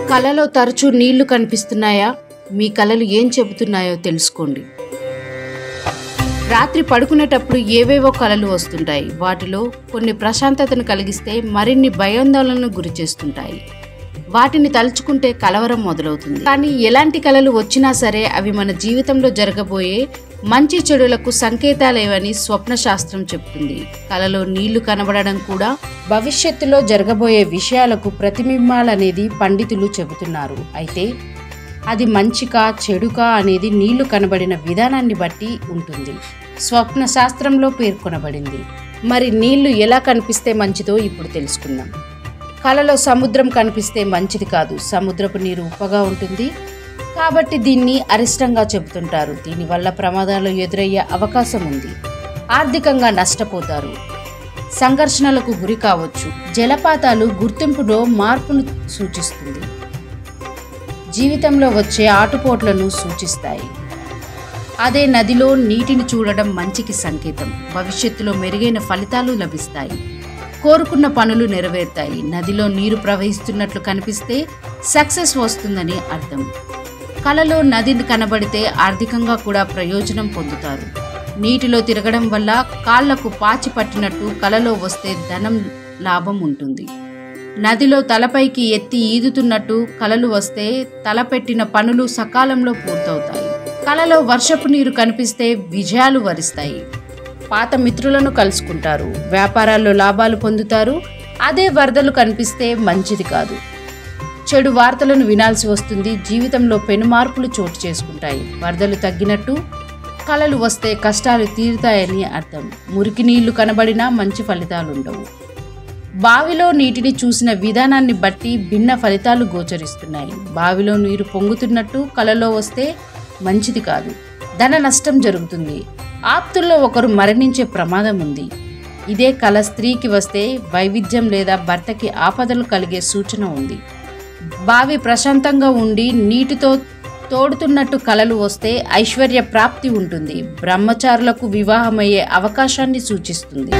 కలలో తరచూ నీళ్లు కనిపిస్తున్నాయా? మీ కలలు ఏం చెబుతున్నాయో తెలుసుకోండి. రాత్రి పడుకునేటప్పుడు ఏవేవో కలలు వస్తుంటాయి. వాటిలో కొన్ని ప్రశాంతతను కలిగిస్తే మరిన్ని భయాందోళనకు గురి చేస్తుంటాయి. వాటిని తలుచుకుంటే కలవరం మొదలవుతుంది. కానీ ఎలాంటి కలలు వచ్చినా సరే అవి మన జీవితంలో జరగబోయే మంచి చెడులకు సంకేతాలేవని స్వప్న శాస్త్రం చెప్తుంది. కలలో నీళ్లు కనబడడం కూడా భవిష్యత్తులో జరగబోయే విషయాలకు ప్రతిబింబాలనేది పండితులు చెబుతున్నారు. అయితే అది మంచికా చెడుకా అనేది నీళ్లు కనబడిన విధానాన్ని బట్టి ఉంటుంది. స్వప్న శాస్త్రంలో పేర్కొనబడింది. మరి నీళ్లు ఎలా కనిపిస్తే మంచిదో ఇప్పుడు తెలుసుకుందాం. కలలో సముద్రం కనిపిస్తే మంచిది కాదు. సముద్రపు నీరు ఉప్పగా ఉంటుంది కాబట్టి దీన్ని అరిష్టంగా చెబుతుంటారు. దీనివల్ల ప్రమాదాలు ఎదురయ్యే అవకాశం ఉంది. ఆర్థికంగా నష్టపోతారు. సంఘర్షణలకు గురి కావచ్చు. జలపాతాలు గుర్తింపులో మార్పును సూచిస్తుంది. జీవితంలో వచ్చే ఆటుపోట్లను సూచిస్తాయి. అదే నదిలో నీటిని చూడడం మంచికి సంకేతం. భవిష్యత్తులో మెరుగైన ఫలితాలు లభిస్తాయి. కోరుకున్న పనులు నెరవేరుతాయి. నదిలో నీరు ప్రవహిస్తున్నట్లు కనిపిస్తే సక్సెస్ వస్తుందని అర్థం. కలలో నది కనబడితే ఆర్థికంగా కూడా ప్రయోజనం పొందుతారు. నీటిలో తిరగడం వల్ల కాళ్లకు పాచి పట్టినట్టు కలలో వస్తే ధనం లాభం ఉంటుంది. నదిలో తలపైకి ఎత్తి ఈదుతున్నట్టు కలలు వస్తే తలపెట్టిన పనులు సకాలంలో పూర్తవుతాయి. కలలో వర్షపు నీరు కనిపిస్తే విజయాలు వరిస్తాయి. పాత మిత్రులను కలుసుకుంటారు. వ్యాపారాల్లో లాభాలు పొందుతారు. అదే వరదలు కనిపిస్తే మంచిది కాదు. చెడు వార్తలను వినాల్సి వస్తుంది. జీవితంలో పెను మార్పులు చోటు చేసుకుంటాయి. వరదలు తగ్గినట్టు కలలు వస్తే కష్టాలు తీరుతాయని అర్థం. మురికి నీళ్లు కనబడినా మంచి ఫలితాలుండవు. బావిలో నీటిని చూసిన విధానాన్ని బట్టి భిన్న ఫలితాలు గోచరిస్తున్నాయి. బావిలో నీరు పొంగుతున్నట్టు కలలో వస్తే మంచిది కాదు. ధన నష్టం జరుగుతుంది. ఆప్తుల్లో ఒకరు మరణించే ప్రమాదం ఉంది. ఇదే కల స్త్రీకి వస్తే వైవిధ్యం లేదా భర్తకి ఆపదలు కలిగే సూచన ఉంది. బావి ప్రశాంతంగా ఉండి నీటితో తోడుతున్నట్టు కలలు వస్తే ఐశ్వర్య ప్రాప్తి ఉంటుంది. బ్రహ్మచారులకు వివాహమయ్యే అవకాశాన్ని సూచిస్తుంది.